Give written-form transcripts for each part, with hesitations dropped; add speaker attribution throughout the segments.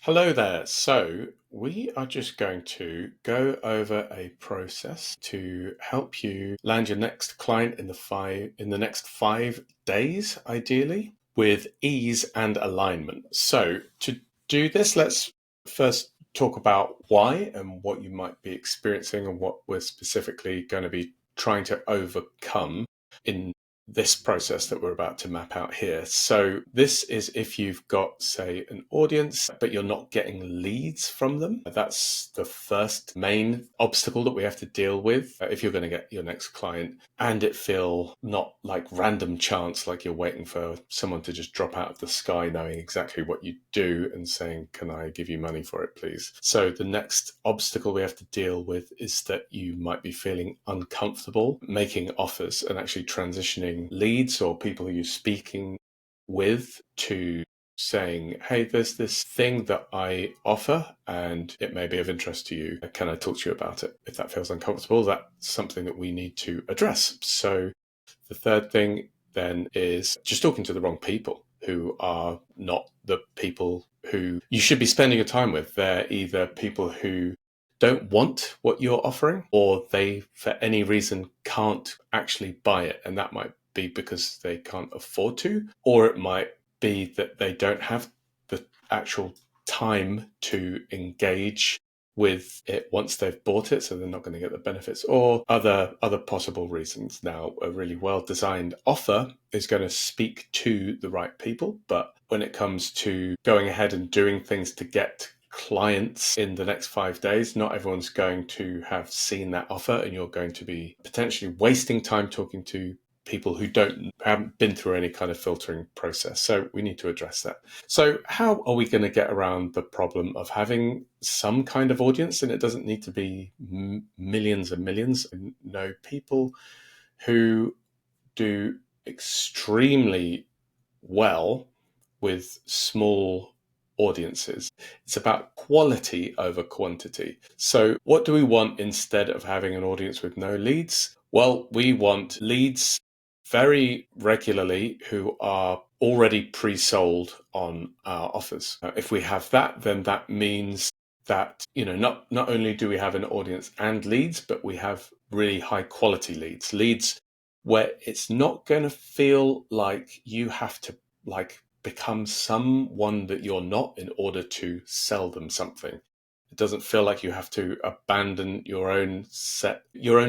Speaker 1: Hello there. So, we are just going to go over a process to help you land your next client in the next 5 days, ideally, with ease and alignment. So, to do this, let's first talk about why and what you might be experiencing and what we're specifically going to be trying to overcome in this process that we're about to map out here. So this is if you've got, say, an audience, but you're not getting leads from them. That's the first main obstacle that we have to deal with if you're going to get your next client and it feel not like random chance, like you're waiting for someone to just drop out of the sky knowing exactly what you do and saying, can I give you money for it, please? So the next obstacle we have to deal with is that you might be feeling uncomfortable making offers and actually transitioning leads or people who you're speaking with to saying, hey, there's this thing that I offer and it may be of interest to you. Can I talk to you about it? If that feels uncomfortable, that's something that we need to address. So the third thing then is just talking to the wrong people who are not the people who you should be spending your time with. They're either people who don't want what you're offering or they, for any reason, can't actually buy it. And that might be because they can't afford to, or it might be that they don't have the actual time to engage with it once they've bought it, so they're not going to get the benefits, or other possible reasons. Now, a really well-designed offer is going to speak to the right people, but when it comes to going ahead and doing things to get clients in the next 5 days, not everyone's going to have seen that offer, and you're going to be potentially wasting time talking to people who haven't been through any kind of filtering process. So we need to address that. So how are we going to get around the problem of having some kind of audience? And it doesn't need to be millions and millions. No, people who do extremely well with small audiences. It's about quality over quantity. So what do we want instead of having an audience with no leads? Well, we want leads very regularly who are already pre-sold on our offers. If we have that, then that means that, not only do we have an audience and leads, but we have really high quality leads where it's not going to feel like you have to become someone that you're not in order to sell them something. It doesn't feel like you have to abandon your own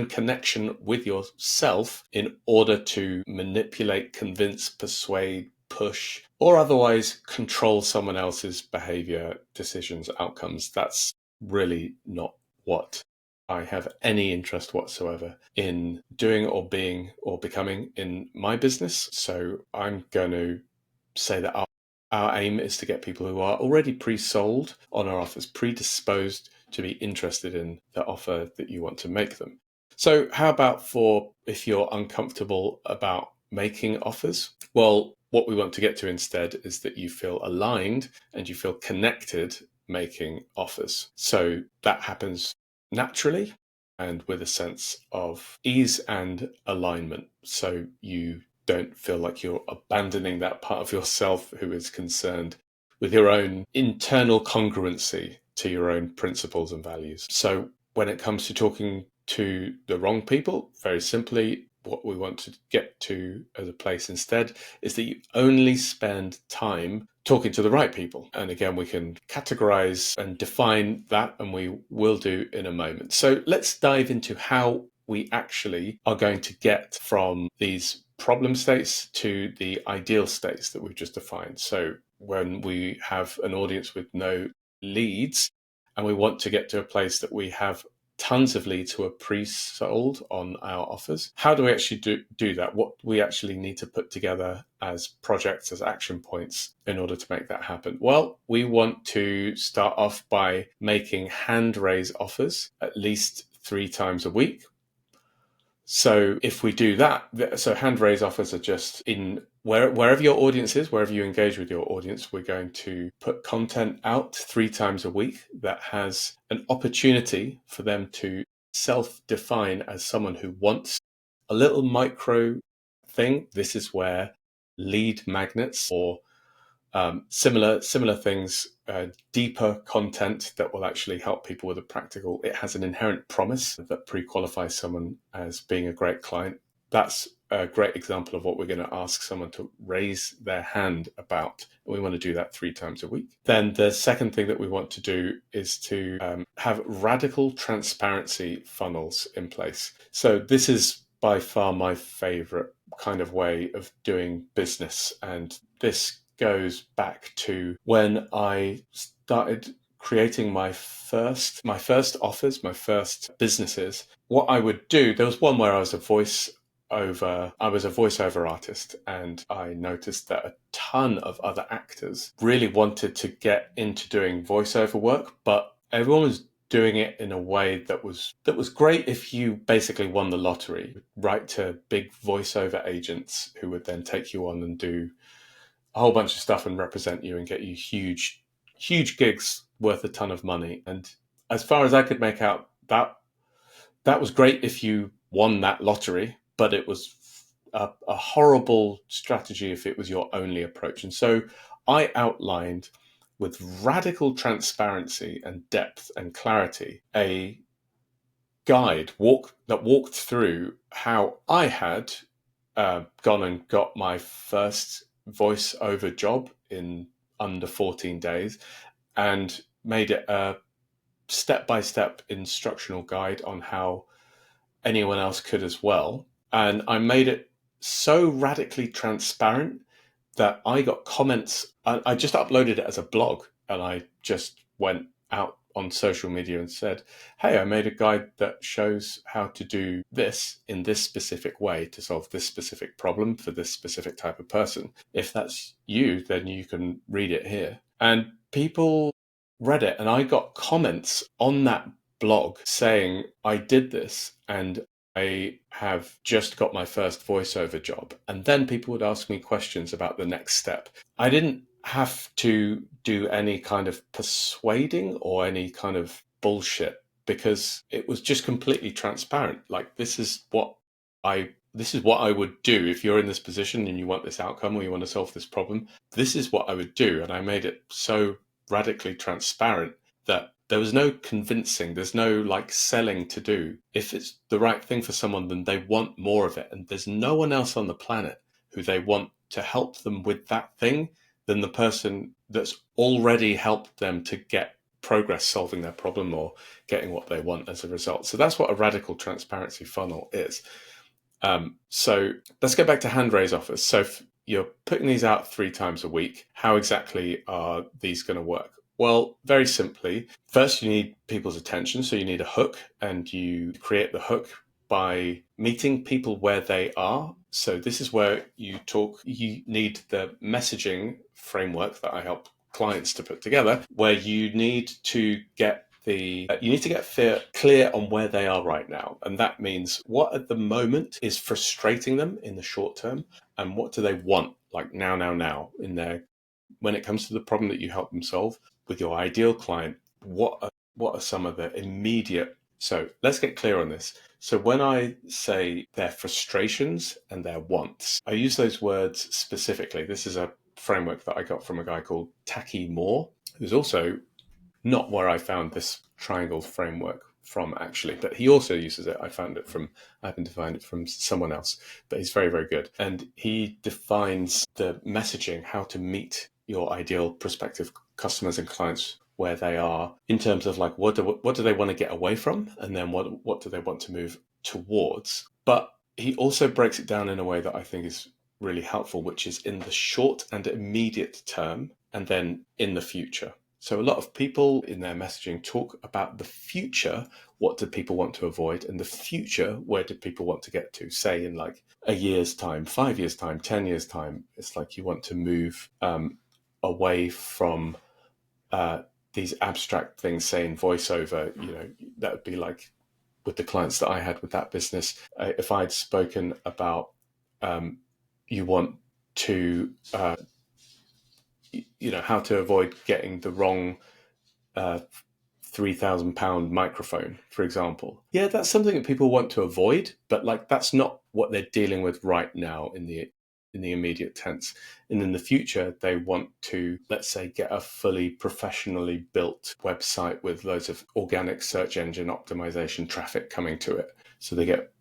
Speaker 1: connection with yourself in order to manipulate, convince, persuade, push, or otherwise control someone else's behavior, decisions, outcomes. That's really not what I have any interest whatsoever in doing or being or becoming in my business. So I'm going to say that our aim is to get people who are already pre-sold on our offers, predisposed to be interested in the offer that you want to make them. So how about for if you're uncomfortable about making offers? Well, what we want to get to instead is that you feel aligned and you feel connected making offers. So that happens naturally and with a sense of ease and alignment. So you don't feel like you're abandoning that part of yourself who is concerned with your own internal congruency to your own principles and values. So when it comes to talking to the wrong people, very simply, what we want to get to as a place instead is that you only spend time talking to the right people. And again, we can categorize and define that, and we will do in a moment. So let's dive into how we actually are going to get from these problem states to the ideal states that we've just defined. So when we have an audience with no leads and we want to get to a place that we have tons of leads who are pre-sold on our offers, how do we actually do that? What do we actually need to put together as projects, as action points in order to make that happen? Well, we want to start off by making hand raise offers at least 3 times a week. So if we do that, so hand raise offers are just in wherever your audience is, wherever you engage with your audience, we're going to put content out 3 times a week that has an opportunity for them to self-define as someone who wants a little micro thing. This is where lead magnets or Similar things, deeper content that will actually help people with a practical. It has an inherent promise that pre-qualifies someone as being a great client. That's a great example of what we're going to ask someone to raise their hand about. We want to do that 3 times a week. Then the second thing that we want to do is to have radical transparency funnels in place. So this is by far my favorite kind of way of doing business. And this goes back to when I started creating my first offers, my first businesses. What I would do, there was one where I was a voiceover artist, and I noticed that a ton of other actors really wanted to get into doing voiceover work, but everyone was doing it in a way that was great if you basically won the lottery. Write to big voiceover agents who would then take you on and do a whole bunch of stuff and represent you and get you huge gigs worth a ton of money. And as far as I could make out, that was great if you won that lottery, but it was a horrible strategy if it was your only approach. And so I outlined, with radical transparency and depth and clarity, a guide that walked through how I had gone and got my first voiceover job in under 14 days, and made it a step-by-step instructional guide on how anyone else could as well. And I made it so radically transparent that I got comments. I just uploaded it as a blog, and I just went out on social media and said, hey, I made a guide that shows how to do this in this specific way to solve this specific problem for this specific type of person. If that's you, then you can read it here. And people read it, and I got comments on that blog saying, I did this and I have just got my first voiceover job. And then people would ask me questions about the next step. I didn't have to do any kind of persuading or any kind of bullshit, because it was just completely transparent. Like, this is what I would do if you're in this position and you want this outcome or you want to solve this problem. This is what I would do. And I made it so radically transparent that there was no convincing, there's no like selling to do. If it's the right thing for someone, then they want more of it. And there's no one else on the planet who they want to help them with that thing than the person that's already helped them to get progress solving their problem or getting what they want as a result. So that's what a radical transparency funnel is. So let's get back to hand raise offers. So if you're putting these out 3 times a week, how exactly are these going to work? Well, very simply, first you need people's attention. So you need a hook, and you create the hook by meeting people where they are. So this is where you need the messaging framework that I help clients to put together, where you need to get clear on where they are right now. And that means what at the moment is frustrating them in the short term, and what do they want, like now, in their, when it comes to the problem that you help them solve with your ideal client. What are some of the immediate? So let's get clear on this. So when I say their frustrations and their wants, I use those words specifically. This is a framework that I got from a guy called Taki Moore, who's also not where I found this triangle framework from, actually, but he also uses it. I happened to find it from someone else, but he's very, very good. And he defines the messaging, how to meet your ideal prospective customers and clients where they are, in terms of like, what do they want to get away from? And then what do they want to move towards? But he also breaks it down in a way that I think is really helpful, which is in the short and immediate term, and then in the future. So a lot of people in their messaging talk about the future, what do people want to avoid, and the future, where do people want to get to, say in like a year's time, 5 years time, 10 years time. It's like you want to move away from these abstract things, saying voiceover, that would be like with the clients that I had with that business. If I'd spoken about you want to how to avoid getting the wrong £3,000 microphone, for example. Yeah, that's something that people want to avoid, but like that's not what they're dealing with right now in the in the immediate tense. And in the future, they want to, let's say, get a fully professionally built website with loads of organic search engine optimization traffic coming to it. So they get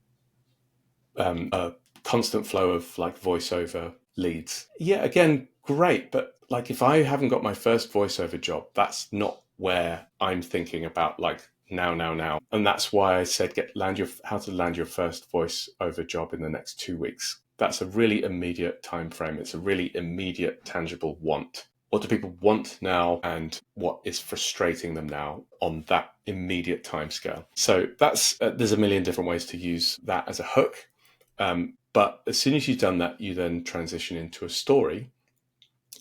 Speaker 1: a constant flow of like voiceover leads. Yeah, again, great. But like if I haven't got my first voiceover job, that's not where I'm thinking about like now. And that's why I said how to land your first voiceover job in the next 2 weeks. That's a really immediate time frame. It's a really immediate, tangible want. What do people want now, and what is frustrating them now on that immediate timescale? So that's there's a million different ways to use that as a hook. But as soon as you've done that, you then transition into a story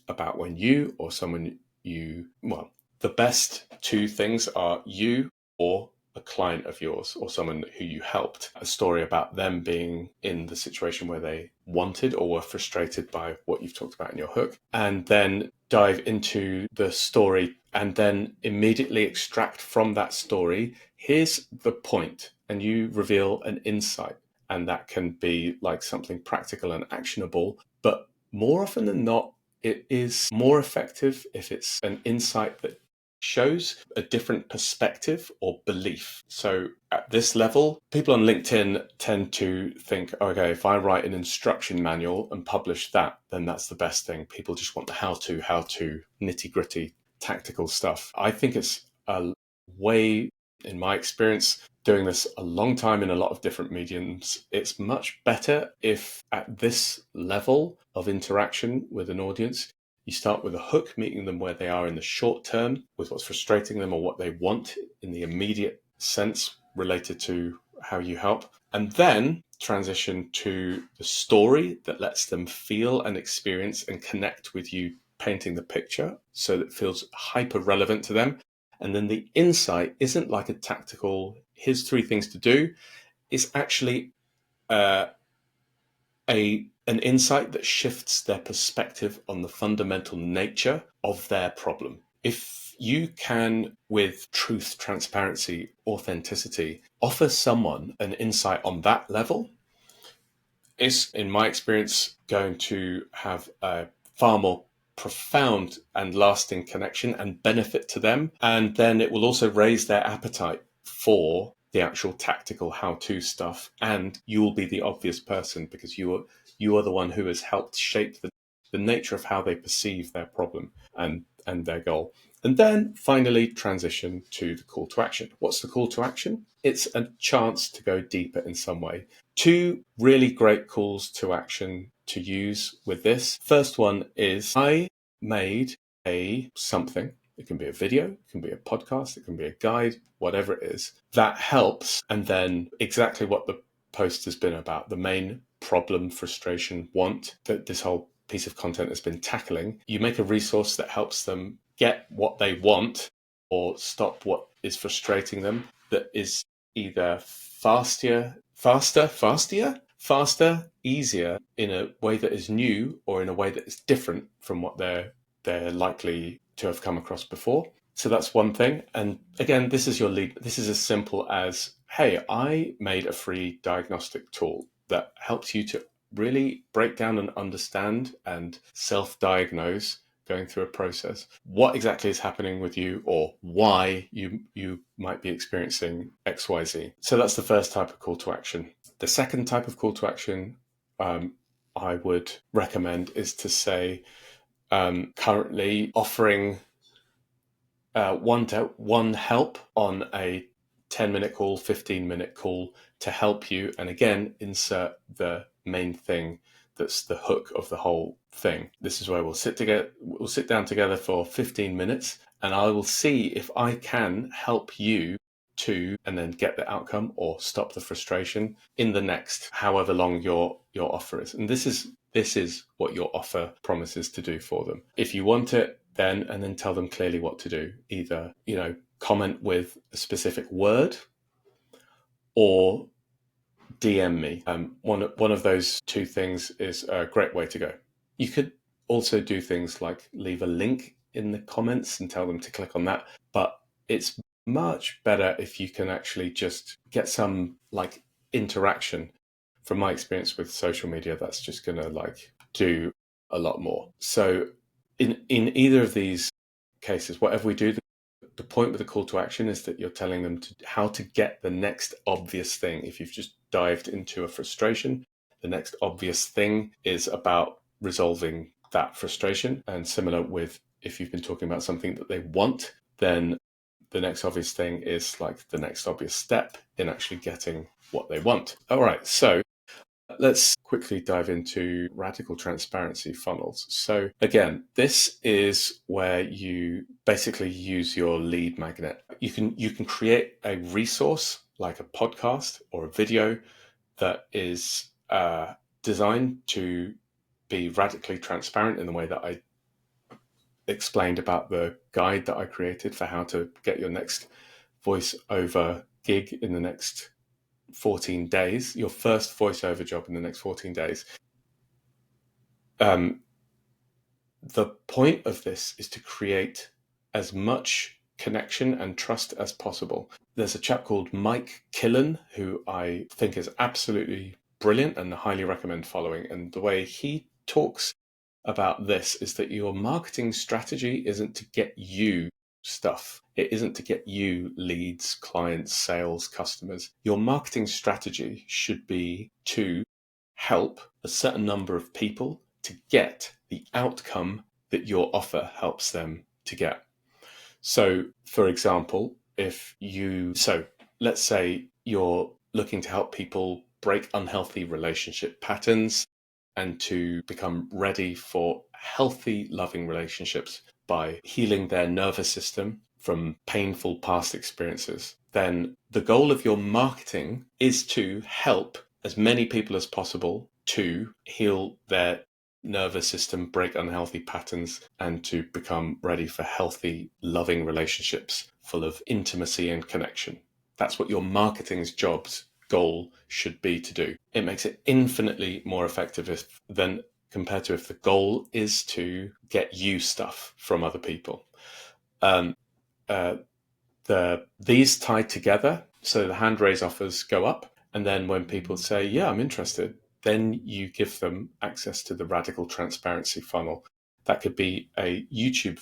Speaker 1: about when you or someone the best two things are you or a client of yours or someone who you helped. A story about them being in the situation where they wanted or were frustrated by what you've talked about in your hook. And then dive into the story and then immediately extract from that story, here's the point, and you reveal an insight. And that can be like something practical and actionable, but more often than not, it is more effective if it's an insight that shows a different perspective or belief. So at this level, people on LinkedIn tend to think, okay, if I write an instruction manual and publish that, then that's the best thing. People just want the how to nitty gritty tactical stuff. I think it's a way, in my experience, doing this a long time in a lot of different mediums, it's much better if at this level of interaction with an audience, you start with a hook, meeting them where they are in the short term with what's frustrating them or what they want in the immediate sense related to how you help, and then transition to the story that lets them feel and experience and connect with you painting the picture so that it feels hyper relevant to them. And then the insight isn't like a tactical, here's 3 things to do. It's actually an insight that shifts their perspective on the fundamental nature of their problem. If you can, with truth, transparency, authenticity, offer someone an insight on that level, it's, in my experience, going to have a far more profound and lasting connection and benefit to them. And then it will also raise their appetite for the actual tactical how-to stuff. And you will be the obvious person because you are the one who has helped shape the nature of how they perceive their problem and their goal. And then finally transition to the call to action. What's the call to action? It's a chance to go deeper in some way. 2 really great calls to action to use with this. First one is I made a something. It can be a video, it can be a podcast, it can be a guide, whatever it is, that helps. And then exactly what the post has been about, the main problem, frustration, want that this whole piece of content has been tackling. You make a resource that helps them get what they want or stop what is frustrating them, that is either faster, easier in a way that is new or in a way that is different from what they're likely to have come across before. So that's one thing. And again, this is your lead. This is as simple as, hey, I made a free diagnostic tool that helps you to really break down and understand and self-diagnose going through a process what exactly is happening with you or why you might be experiencing XYZ. So that's the first type of call to action. The second type of call to action I would recommend is to say, currently offering one help on a 10-minute call, 15-minute call to help you. And again, insert the main thing that's the hook of the whole thing. This is where we'll sit down together for 15 minutes and I will see if I can help you to, and then get the outcome or stop the frustration in the next however long your offer is. And this is what your offer promises to do for them. If you want it, then tell them clearly what to do. Either, comment with a specific word or DM me. One of those 2 things is a great way to go. You could also do things like leave a link in the comments and tell them to click on that. But it's much better if you can actually just get some like interaction. From my experience with social media, that's just going to like do a lot more. So in either of these cases, whatever we do, the point with the call to action is that you're telling them how to get the next obvious thing. If you've just dived into a frustration, the next obvious thing is about resolving that frustration. And similar with if you've been talking about something that they want, then the next obvious thing is like the next obvious step in actually getting what they want. All right, so let's quickly dive into radical transparency funnels. So again, this is where you basically use your lead magnet. You can create a resource like a podcast or a video that is designed to be radically transparent in the way that I explained about the guide that I created for how to get your next voiceover gig in the next 14 days, your first voiceover job in the next 14 days. The point of this is to create as much connection and trust as possible. There's a chap called Mike Killen, who I think is absolutely brilliant and highly recommend following. And the way he talks about this is that your marketing strategy isn't to get you stuff. It isn't to get you leads, clients, sales, customers. Your marketing strategy should be to help a certain number of people to get the outcome that your offer helps them to get. So, for example, let's say you're looking to help people break unhealthy relationship patterns and to become ready for healthy, loving relationships by healing their nervous system from painful past experiences, then the goal of your marketing is to help as many people as possible to heal their nervous system, break unhealthy patterns, and to become ready for healthy, loving relationships full of intimacy and connection. That's what your marketing's goal should be to do. It makes it infinitely more effective than compared to if the goal is to get you stuff from other people. These tie together, so the hand raise offers go up, and then when people say, yeah, I'm interested, then you give them access to the radical transparency funnel. That could be a YouTube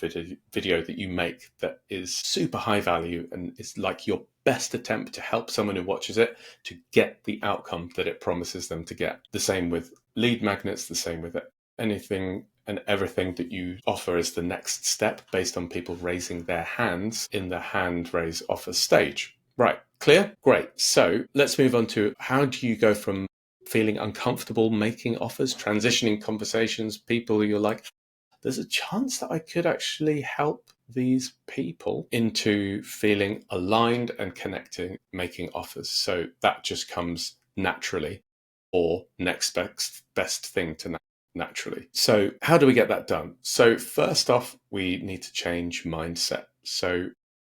Speaker 1: video that you make that is super high value and is like your best attempt to help someone who watches it to get the outcome that it promises them to get. The same with lead magnets, the same with anything and everything that you offer as the next step based on people raising their hands in the hand raise offer stage. Right, clear? Great. So let's move on to how do you go from feeling uncomfortable making offers, transitioning conversations, people who you're like, there's a chance that I could actually help these people, into feeling aligned and connecting, making offers. So that just comes naturally, or next best thing to naturally. So how do we get that done? So first off, we need to change mindset. So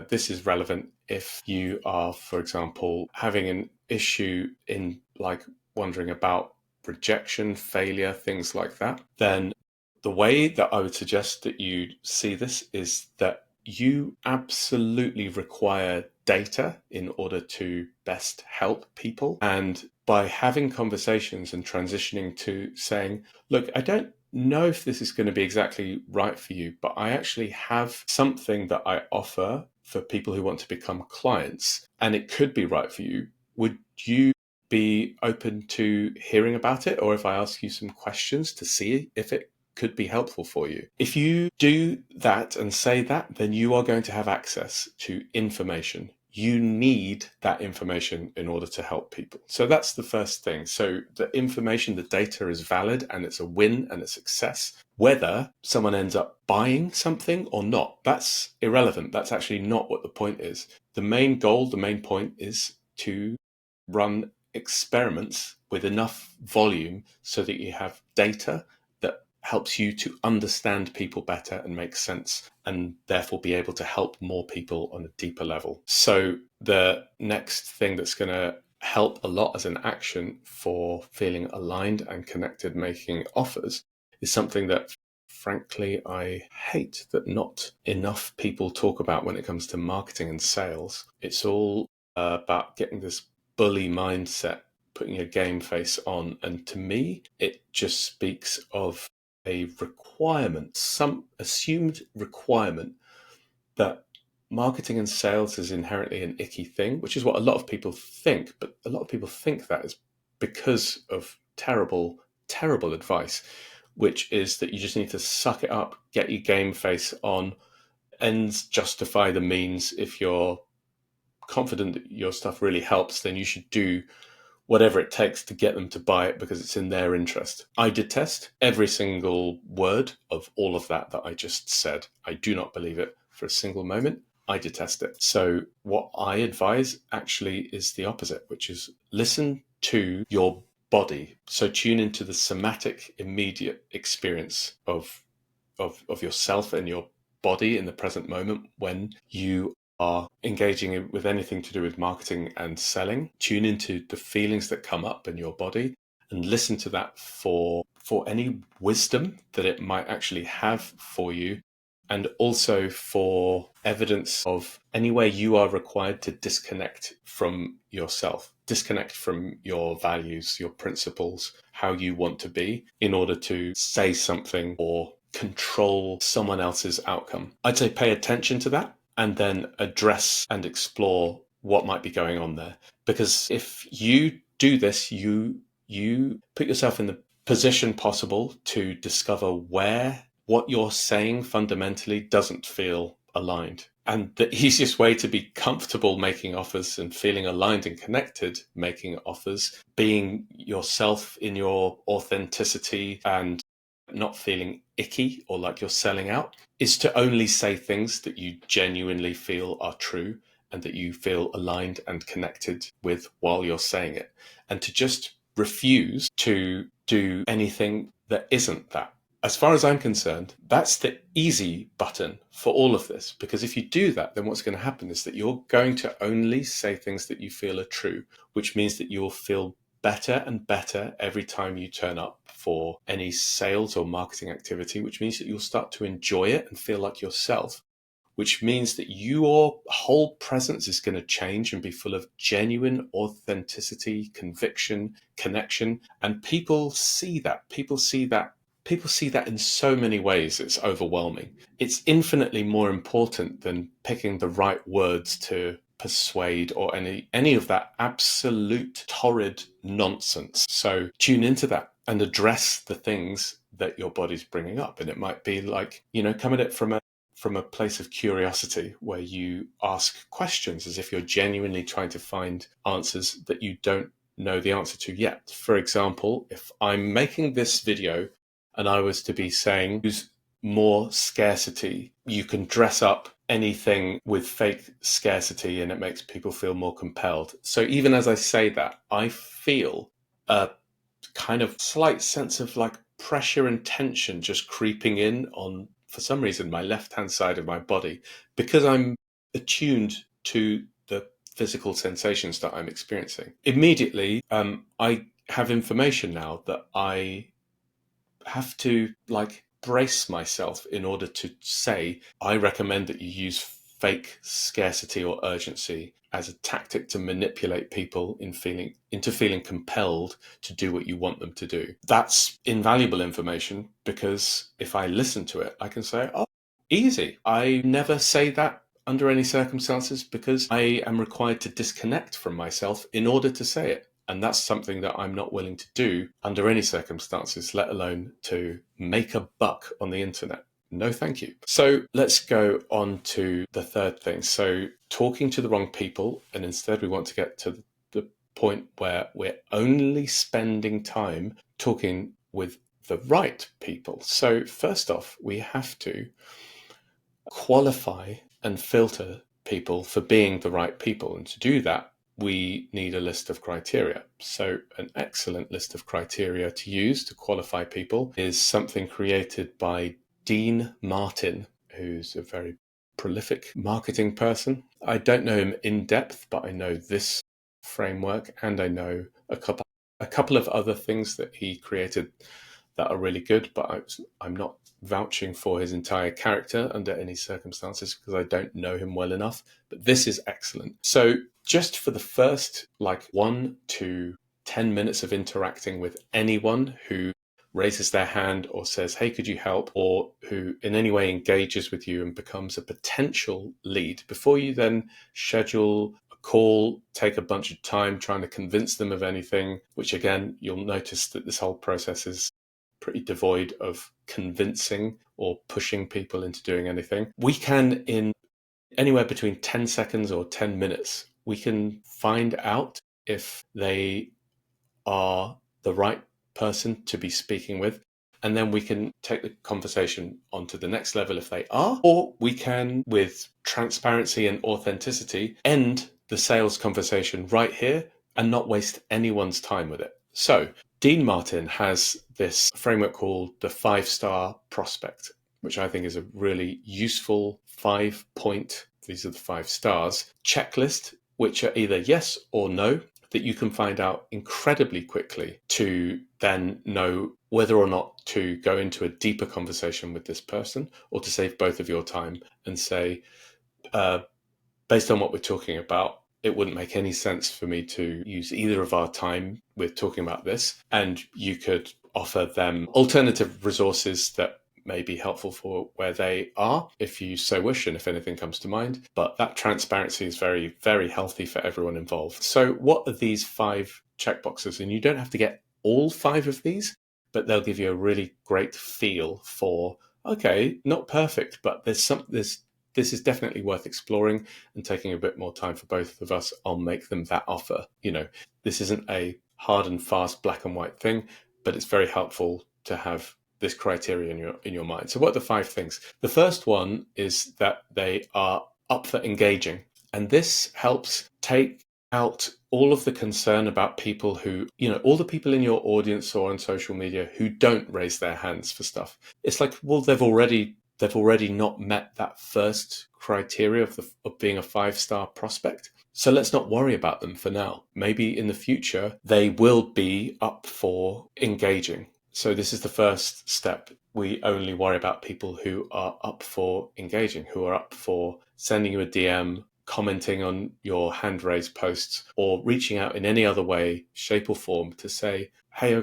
Speaker 1: this is relevant if you are, for example, having an issue in like wondering about rejection, failure, things like that. Then the way that I would suggest that you see this is that you absolutely require data in order to best help people. And by having conversations and transitioning to saying, look, I don't know if this is going to be exactly right for you, but I actually have something that I offer for people who want to become clients, and it could be right for you. Would you be open to hearing about it? Or if I ask you some questions to see if it could be helpful for you. If you do that and say that, then you are going to have access to information. You need that information in order to help people. So that's the first thing. So the information, the data is valid and it's a win and a success. Whether someone ends up buying something or not, that's irrelevant. That's actually not what the point is. The main goal, the main point is to run experiments with enough volume so that you have data that helps you to understand people better and make sense, and therefore be able to help more people on a deeper level. So the next thing that's going to help a lot as an action for feeling aligned and connected making offers is something that frankly I hate that not enough people talk about when it comes to marketing and sales. It's all about getting this bully mindset putting a game face on. And to me, it just speaks of a requirement, some assumed requirement that marketing and sales is inherently an icky thing, which is what a lot of people think. But a lot of people think that is because of terrible, terrible advice, which is that you just need to suck it up, get your game face on, ends justify the means. If you're confident that your stuff really helps, then you should do whatever it takes to get them to buy it because it's in their interest. I detest every single word of all of that I just said. I do not believe it for a single moment. I detest it. So what I advise actually is the opposite, which is listen to your body. So tune into the somatic immediate experience of yourself and your body in the present moment when you are engaging with anything to do with marketing and selling. Tune into the feelings that come up in your body and listen to that for any wisdom that it might actually have for you, and also for evidence of any way you are required to disconnect from yourself, disconnect from your values, your principles, how you want to be in order to say something or control someone else's outcome. I'd say pay attention to that and then address and explore what might be going on there. Because if you do this, you put yourself in the position possible to discover where what you're saying fundamentally doesn't feel aligned. And the easiest way to be comfortable making offers and feeling aligned and connected making offers, being yourself in your authenticity and not feeling icky or like you're selling out, is to only say things that you genuinely feel are true and that you feel aligned and connected with while you're saying it, and to just refuse to do anything that isn't that. As far as I'm concerned, that's the easy button for all of this, because if you do that, then what's going to happen is that you're going to only say things that you feel are true, which means that you'll feel better and better every time you turn up for any sales or marketing activity, which means that you'll start to enjoy it and feel like yourself, which means that your whole presence is going to change and be full of genuine authenticity, conviction, connection. And people see that. People see that in so many ways. It's overwhelming. It's infinitely more important than picking the right words to persuade or any of that absolute torrid nonsense. So tune into that and address the things that your body's bringing up. And it might be like, come at it from a place of curiosity where you ask questions as if you're genuinely trying to find answers that you don't know the answer to yet. For example, if I'm making this video and I was to be saying, use more scarcity, you can dress up anything with fake scarcity and it makes people feel more compelled. So even as I say that, I feel a kind of slight sense of like pressure and tension just creeping in on, for some reason, my left-hand side of my body, because I'm attuned to the physical sensations that I'm experiencing. Immediately, I have information now that I have to like brace myself in order to say, I recommend that you use fake scarcity or urgency as a tactic to manipulate people into feeling compelled to do what you want them to do. That's invaluable information, because if I listen to it, I can say, oh, easy. I never say that under any circumstances because I am required to disconnect from myself in order to say it. And that's something that I'm not willing to do under any circumstances, let alone to make a buck on the internet. No, thank you. So let's go on to the third thing. So talking to the wrong people, and instead we want to get to the point where we're only spending time talking with the right people. So first off, we have to qualify and filter people for being the right people. And to do that, we need a list of criteria. So an excellent list of criteria to use to qualify people is something created by Dean Martin, who's a very prolific marketing person. I don't know him in depth, but I know this framework, and I know a couple of other things that he created that are really good, but I'm not vouching for his entire character under any circumstances because I don't know him well enough. But this is excellent. So just for the first 1 to 10 minutes of interacting with anyone who raises their hand or says, hey, could you help? Or who in any way engages with you and becomes a potential lead, before you then schedule a call, take a bunch of time trying to convince them of anything, which again, you'll notice that this whole process is pretty devoid of convincing or pushing people into doing anything. We can, in anywhere between 10 seconds or 10 minutes, we can find out if they are the right person to be speaking with. And then we can take the conversation onto the next level if they are, or we can, with transparency and authenticity, end the sales conversation right here and not waste anyone's time with it. So Dean Martin has this framework called the 5-star prospect, which I think is a really useful 5-point, these are the 5 stars, checklist, which are either yes or no, that you can find out incredibly quickly to then know whether or not to go into a deeper conversation with this person, or to save both of your time and say, based on what we're talking about, it wouldn't make any sense for me to use either of our time with talking about this. And you could offer them alternative resources that may be helpful for where they are, if you so wish, and if anything comes to mind. But that transparency is very, very healthy for everyone involved. So what are these 5 checkboxes? And you don't have to get all 5 of these, but they'll give you a really great feel for, okay, not perfect, but this is definitely worth exploring and taking a bit more time for both of us. I'll make them that offer. This isn't a hard and fast black and white thing, but it's very helpful to have this criteria in your mind. So what are the 5 things? The first one is that they are up for engaging. And this helps take out all of the concern about people who, all the people in your audience or on social media who don't raise their hands for stuff. It's like, well, they've already not met that first criteria of being a 5-star prospect. So let's not worry about them for now. Maybe in the future, they will be up for engaging. So this is the first step. We only worry about people who are up for engaging, who are up for sending you a DM, commenting on your hand raised posts, or reaching out in any other way, shape or form to say, hey,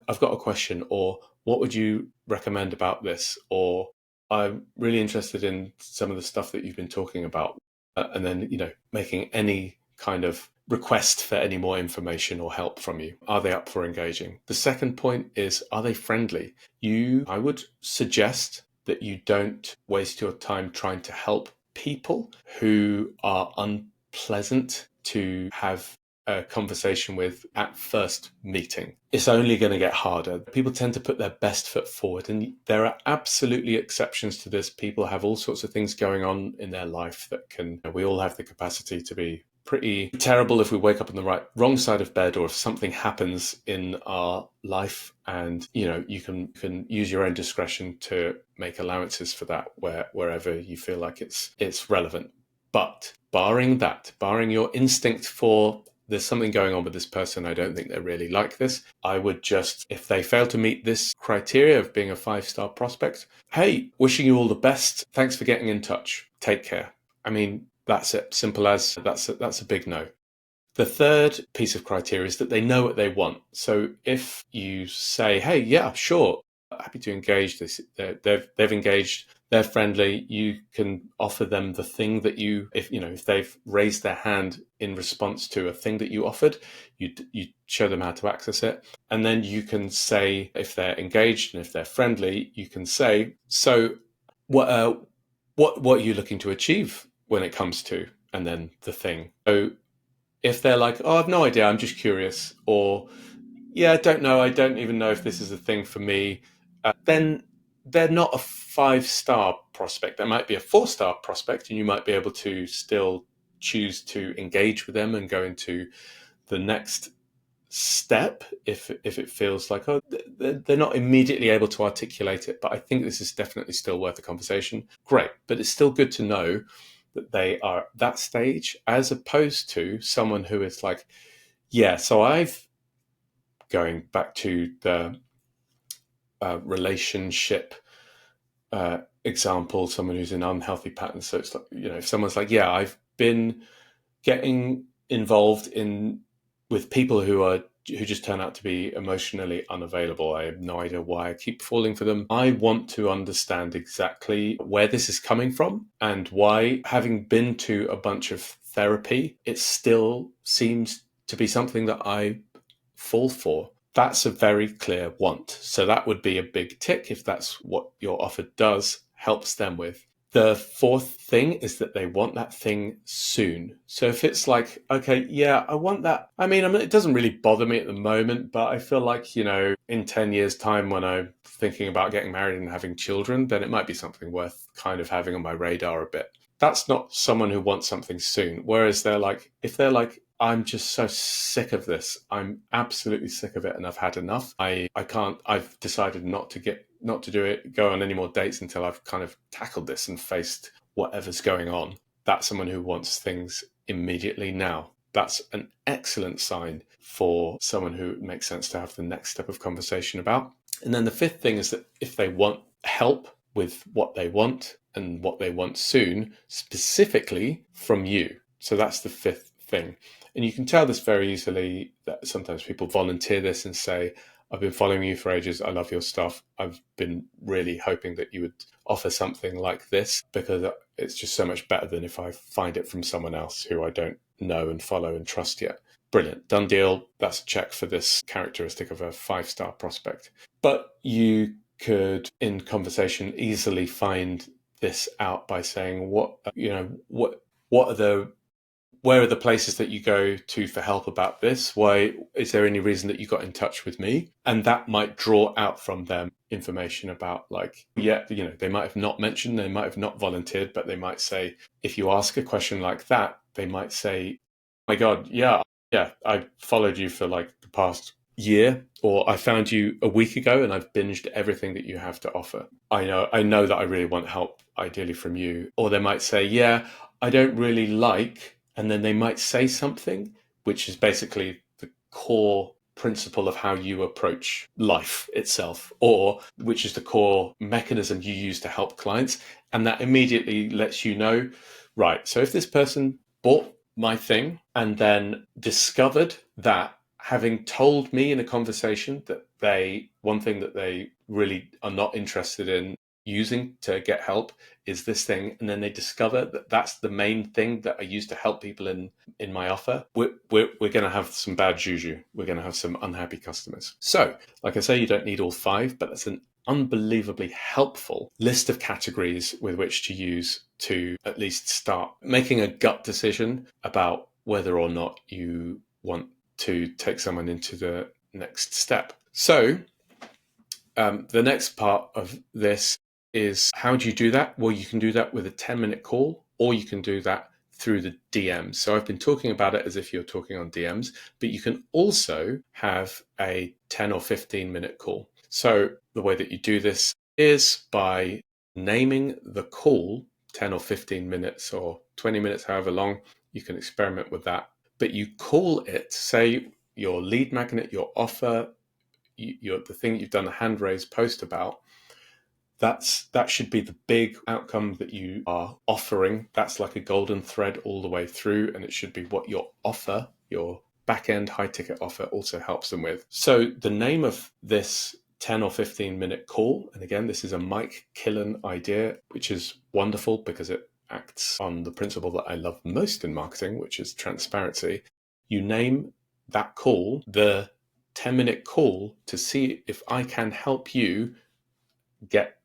Speaker 1: I've got a question, or what would you recommend about this? Or I'm really interested in some of the stuff that you've been talking about. And then, making any kind of request for any more information or help from you. Are they up for engaging? The second point is, are they friendly? I would suggest that you don't waste your time trying to help people who are unpleasant to have a conversation with at first meeting. It's only going to get harder. People tend to put their best foot forward, and there are absolutely exceptions to this. People have all sorts of things going on in their life we all have the capacity to be pretty terrible if we wake up on the wrong side of bed, or if something happens in our life, and you can use your own discretion to make allowances for that wherever you feel like it's relevant. But barring your instinct for, there's something going on with this person, I don't think they're really like this, I would just, if they fail to meet this criteria of being a 5-star prospect, hey, wishing you all the best, thanks for getting in touch, take care. I mean, that's it. Simple as that's a big no. The third piece of criteria is that they know what they want. So if you say, hey, yeah, sure, happy to engage, they've engaged, they're friendly, you can offer them the thing that if they've raised their hand in response to a thing that you offered, you show them how to access it. And then you can say, if they're engaged and if they're friendly, you can say, so what are you looking to achieve when it comes to, and then the thing. So if they're like, oh, I've no idea, I'm just curious, or yeah, I don't know, I don't even know if this is a thing for me, then they're not a 5-star prospect. They might be a 4-star prospect, and you might be able to still choose to engage with them and go into the next step if it feels like, oh, they're not immediately able to articulate it, but I think this is definitely still worth a conversation. Great, but it's still good to know that they are at that stage, as opposed to someone who is like, yeah, so going back to the relationship example, someone who's in unhealthy patterns. So it's like, if someone's like, yeah, I've been getting involved with people who are who just turn out to be emotionally unavailable. I have no idea why I keep falling for them. I want to understand exactly where this is coming from and why, having been to a bunch of therapy, it still seems to be something that I fall for. That's a very clear want. So that would be a big tick if that's what your offer does, helps them with. The fourth thing is that they want that thing soon. So if it's like, okay, yeah, I want that. It doesn't really bother me at the moment, but I feel like, in 10 years' time when I'm thinking about getting married and having children, then it might be something worth kind of having on my radar a bit. That's not someone who wants something soon. Whereas if they're like, I'm just so sick of this. I'm absolutely sick of it and I've had enough. I've decided not to do it, go on any more dates until I've kind of tackled this and faced whatever's going on. That's someone who wants things immediately now. That's an excellent sign for someone who it makes sense to have the next step of conversation about. And then the fifth thing is that if they want help with what they want and what they want soon, specifically from you. So that's the fifth thing. And you can tell this very easily that sometimes people volunteer this and say, I've been following you for ages. I love your stuff. I've been really hoping that you would offer something like this because it's just so much better than if I find it from someone else who I don't know and follow and trust yet. Brilliant. Done deal. That's a check for this characteristic of a 5-star prospect. But you could, in conversation, easily find this out by saying, where are the places that you go to for help about this? Why is there any reason that you got in touch with me? And that might draw out from them information about they might have not mentioned, they might have not volunteered, but they might say, if you ask a question like that, they might say, oh my God, yeah, I followed you for like the past year, or I found you a week ago and I've binged everything that you have to offer. I know that I really want help, ideally from you. Or they might say, yeah, I don't really like, and then they might say something which is basically the core principle of how you approach life itself, or which is the core mechanism you use to help clients. And that immediately lets you know, right, so if this person bought my thing and then discovered that, having told me in a conversation that one thing that they really are not interested in using to get help is this thing, and then they discover that that's the main thing that I use to help people in my offer, we're going to have some bad juju. We're going to have some unhappy customers. So, like I say, you don't need all 5, but it's an unbelievably helpful list of categories with which to use to at least start making a gut decision about whether or not you want to take someone into the next step. So the next part of this is, how do you do that? Well, you can do that with a 10-minute call, or you can do that through the DMs. So I've been talking about it as if you're talking on DMs, but you can also have a 10 or 15-minute call. So the way that you do this is by naming the call, 10 or 15 minutes or 20 minutes, however long. You can experiment with that. But you call it, say, your lead magnet, your offer, the thing you've done a hand raise post about. That should be the big outcome that you are offering. That's like a golden thread all the way through, and it should be what your offer, your back-end high-ticket offer, also helps them with. So the name of this 10 or 15-minute call, and again, this is a Mike Killen idea, which is wonderful because it acts on the principle that I love most in marketing, which is transparency. You name that call the 10-minute call to see if I can help you get,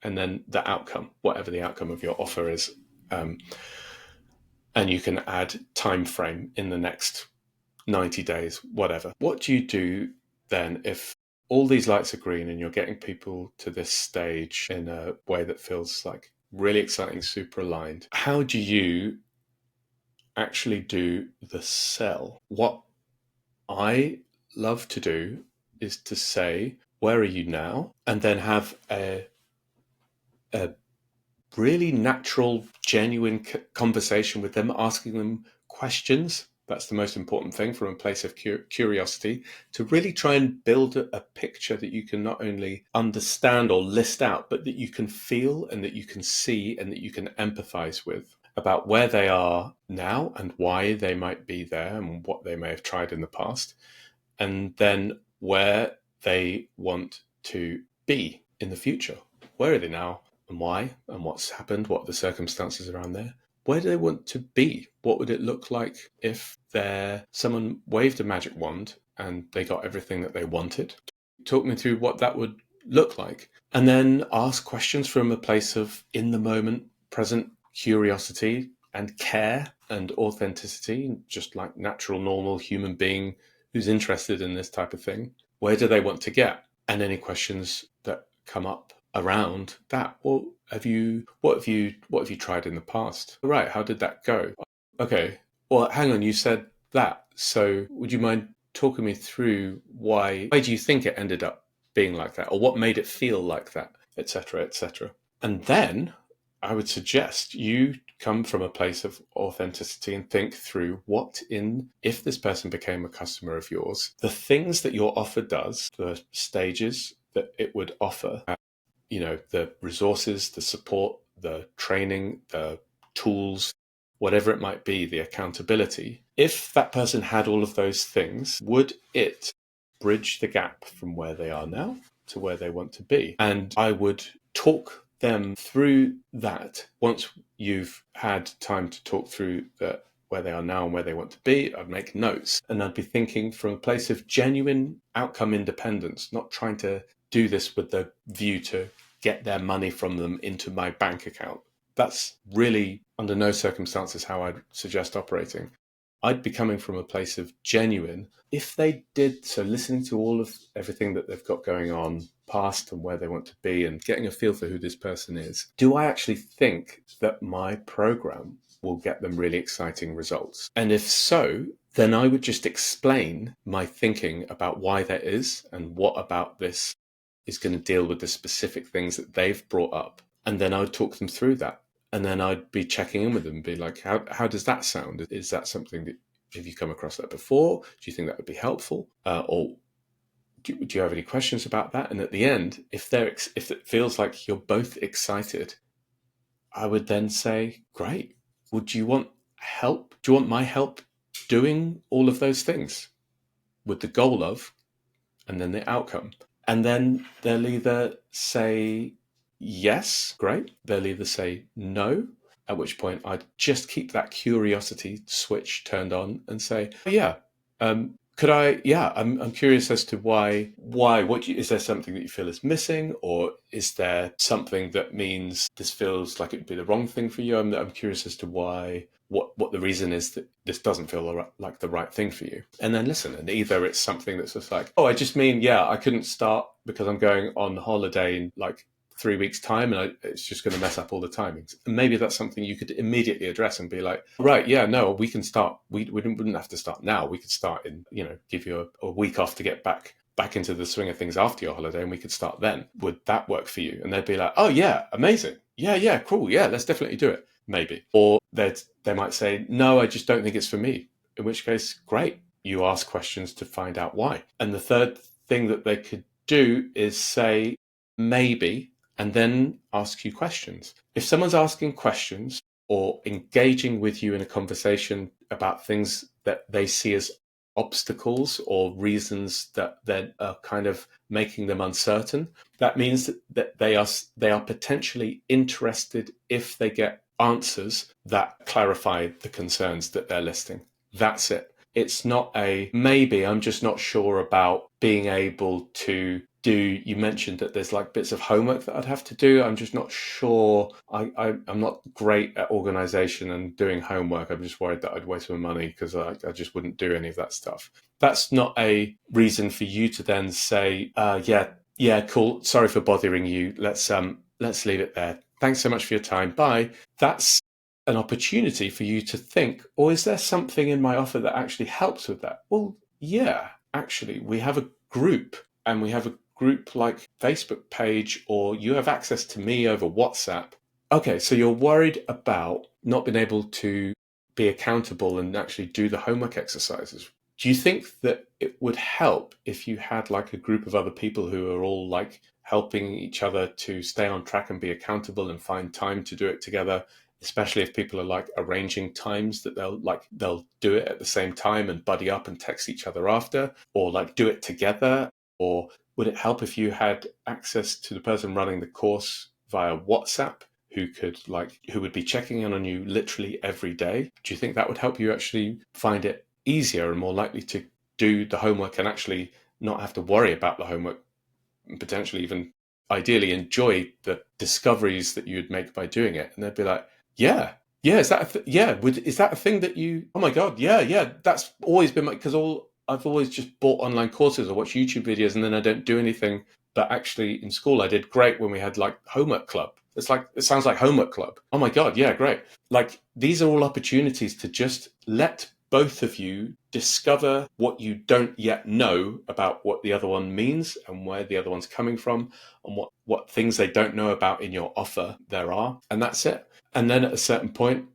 Speaker 1: and then the outcome, whatever the outcome of your offer is. And you can add time frame in the next 90 days, whatever. What do you do then if all these lights are green and you're getting people to this stage in a way that feels like really exciting, super aligned? How do you actually do the sell? What I love to do is to say, where are you now? And then have a really natural, genuine conversation with them, asking them questions. That's the most important thing, from a place of curiosity, to really try and build a picture that you can not only understand or list out, but that you can feel and that you can see and that you can empathize with, about where they are now and why they might be there and what they may have tried in the past. and then where they want to be in the future. Where are they now and why and what's happened? What are the circumstances around there? Where do they want to be? What would it look like if someone waved a magic wand and they got everything that they wanted? Talk me through what that would look like. And then ask questions from a place of in the moment, present curiosity and care and authenticity, just like natural, normal human being who's interested in this type of thing. Where do they want to get? And any questions that come up around that. Well, what have you tried in the past? Right, how did that go? Okay. Well, hang on, you said that. So would you mind talking me through why do you think it ended up being like that? Or what made it feel like that? Etc. etc. And then I would suggest you come from a place of authenticity and think through if this person became a customer of yours, the things that your offer does, the stages that it would offer, the resources, the support, the training, the tools, whatever it might be, the accountability. If that person had all of those things, would it bridge the gap from where they are now to where they want to be? And I would talk them through that. Once you've had time to talk through where they are now and where they want to be, I'd make notes, and I'd be thinking from a place of genuine outcome independence, not trying to do this with the view to get their money from them into my bank account. That's really under no circumstances how I'd suggest operating. I'd be coming from a place of genuine. If they did, so listening to all of everything that they've got going on past and where they want to be and getting a feel for who this person is, do I actually think that my program will get them really exciting results? And if so, then I would just explain my thinking about why that is and what about this is going to deal with the specific things that they've brought up. And then I would talk them through that. And then I'd be checking in with them and be like, how does that sound? Is that something that, have you come across that before? Do you think that would be helpful? Or do you have any questions about that? And at the end, if it feels like you're both excited, I would then say, great. Would you want help? Do you want my help doing all of those things with the goal of, and then the outcome? And then they'll either say yes, great. They'll either say no, at which point I'd just keep that curiosity switch turned on and say, oh, yeah, could I? Yeah, I'm curious as to why. Is there something that you feel is missing, or is there something that means this feels like it would be the wrong thing for you? I'm curious as to why. What the reason is that this doesn't feel like the right thing for you. And then listen, and either it's something that's just like, oh, I just mean, yeah, I couldn't start because I'm going on holiday in like 3 weeks time and it's just going to mess up all the timings. And maybe that's something you could immediately address and be like, right, yeah, no, we can start. We wouldn't have to start now. We could start in, give you a week off to get back into the swing of things after your holiday, and we could start then. Would that work for you? And they'd be like, oh yeah, amazing. Yeah, cool. Yeah, let's definitely do it. Maybe. Or they might say, no, I just don't think it's for me. In which case, great. You ask questions to find out why. And the third thing that they could do is say, maybe, and then ask you questions. If someone's asking questions or engaging with you in a conversation about things that they see as obstacles or reasons that are kind of making them uncertain, that means that they are potentially interested if they get answers that clarify the concerns that they're listing. That's it. It's not a maybe, I'm just not sure about being able to do. You mentioned that there's like bits of homework that I'd have to do. I'm just not sure. I'm not great at organization and doing homework. I'm just worried that I'd waste my money because I just wouldn't do any of that stuff. That's not a reason for you to then say, yeah, cool. Sorry for bothering you. Let's leave it there. Thanks so much for your time. Bye. That's an opportunity for you to think, or is there something in my offer that actually helps with that? Well, yeah, actually, we have a group, and we have a group like Facebook page, or you have access to me over WhatsApp. Okay, so you're worried about not being able to be accountable and actually do the homework exercises. Do you think that it would help if you had like a group of other people who are all like helping each other to stay on track and be accountable and find time to do it together especially if people are like arranging times that they'll do it at the same time and buddy up and text each other after, or like do it together? Or would it help if you had access to the person running the course via WhatsApp, who would be checking in on you literally every day? Do you think that would help you actually find it easier and more likely to do the homework and actually not have to worry about the homework, and potentially even ideally enjoy the discoveries that you'd make by doing it? And they'd be like, yeah, is that is that a thing that you, oh my God, yeah, that's always been because I've always just bought online courses or watched YouTube videos and then I don't do anything. But actually in school I did great when we had like homework club. It sounds like homework club. Oh my God, yeah, great. Like, these are all opportunities to just let both of you discover what you don't yet know about what the other one means and where the other one's coming from, and what things they don't know about in your offer there are. And that's it. And then at a certain point,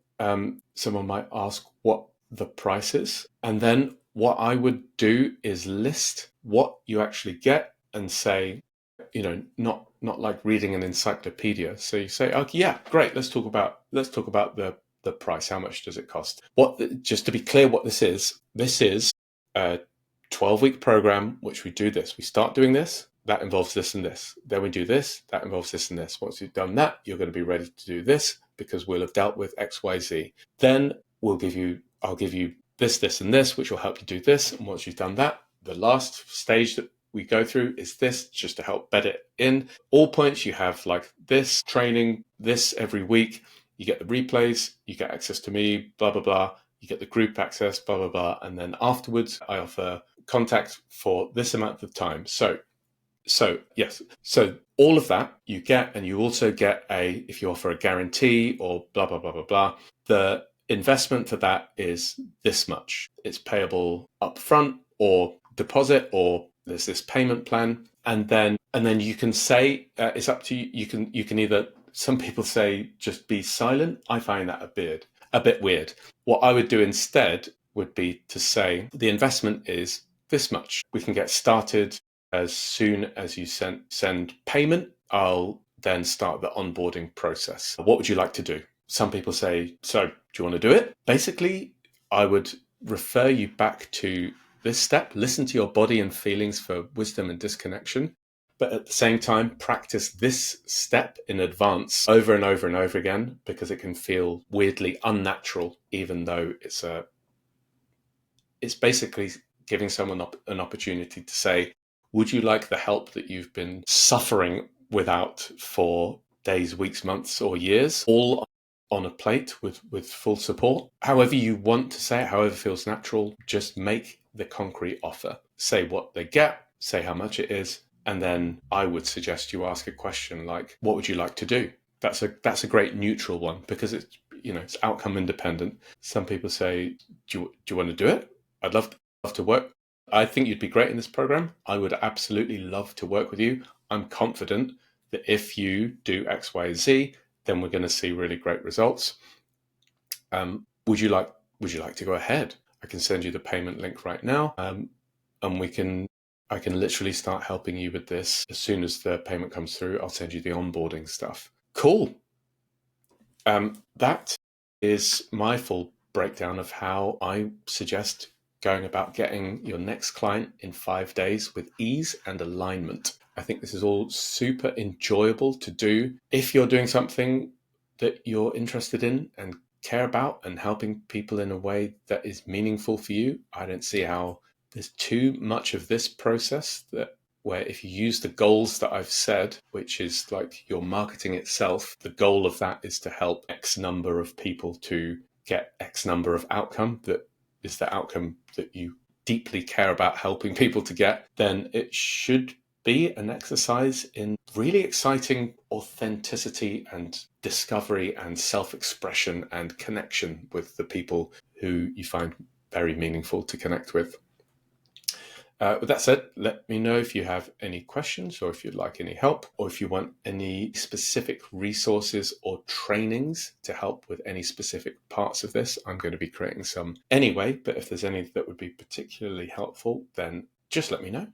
Speaker 1: someone might ask what the price is. And then what I would do is list what you actually get and say, not like reading an encyclopedia. So you say, okay, yeah, great. Let's talk about the price. How much does it cost? Just to be clear, what this is a 12-week program, which we do this. We start doing this. That involves this and this. Then we do this. That involves this and this. Once you've done that, you're going to be ready to do this because we'll have dealt with X, Y, Z. Then I'll give you this, and this, which will help you do this. And once you've done that, the last stage that we go through is this, just to help bed it in. All points you have like this training, this every week. You get the replays, you get access to me, blah, blah, blah. You get the group access, blah, blah, blah. And then afterwards, I offer contact for this amount of time. So yes. So all of that you get, and you also get if you offer a guarantee or blah, blah, blah, blah, blah, the investment for that is this much. It's payable upfront or deposit, or there's this payment plan. And then you can say, it's up to you. You can either, some people say just be silent. I find that a bit weird. What I would do instead would be to say the investment is this much. We can get started as soon as you send payment. I'll then start the onboarding process. What would you like to do? Some people say, so do you want to do it? Basically, I would refer you back to this step. Listen to your body and feelings for wisdom and disconnection. But at the same time, practice this step in advance over and over and over again, because it can feel weirdly unnatural, even though it's basically giving someone an opportunity to say, would you like the help that you've been suffering without for days, weeks, months, or years, all on a plate with full support? However you want to say it, however feels natural, just make the concrete offer. Say what they get, say how much it is, and then I would suggest you ask a question like, what would you like to do? That's a great neutral one, because it's outcome independent. Some people say, do you want to do it? I'd love to work. I think you'd be great in this program. I would absolutely love to work with you. I'm confident that if you do X, Y, Z, then we're going to see really great results. Would you like to go ahead? I can send you the payment link right now, and I can literally start helping you with this as soon as the payment comes through. I'll send you the onboarding stuff. Cool. That is my full breakdown of how I suggest going about getting your next client in 5 days with ease and alignment. I think this is all super enjoyable to do. If you're doing something that you're interested in and care about and helping people in a way that is meaningful for you, I don't see how there's too much of this process where if you use the goals that I've said, which is like your marketing itself, the goal of that is to help X number of people to get X number of outcome, that is the outcome that you deeply care about helping people to get, then it should be an exercise in really exciting authenticity and discovery and self-expression and connection with the people who you find very meaningful to connect with. With that said, let me know if you have any questions, or if you'd like any help, or if you want any specific resources or trainings to help with any specific parts of this. I'm going to be creating some anyway, but if there's any that would be particularly helpful, then just let me know.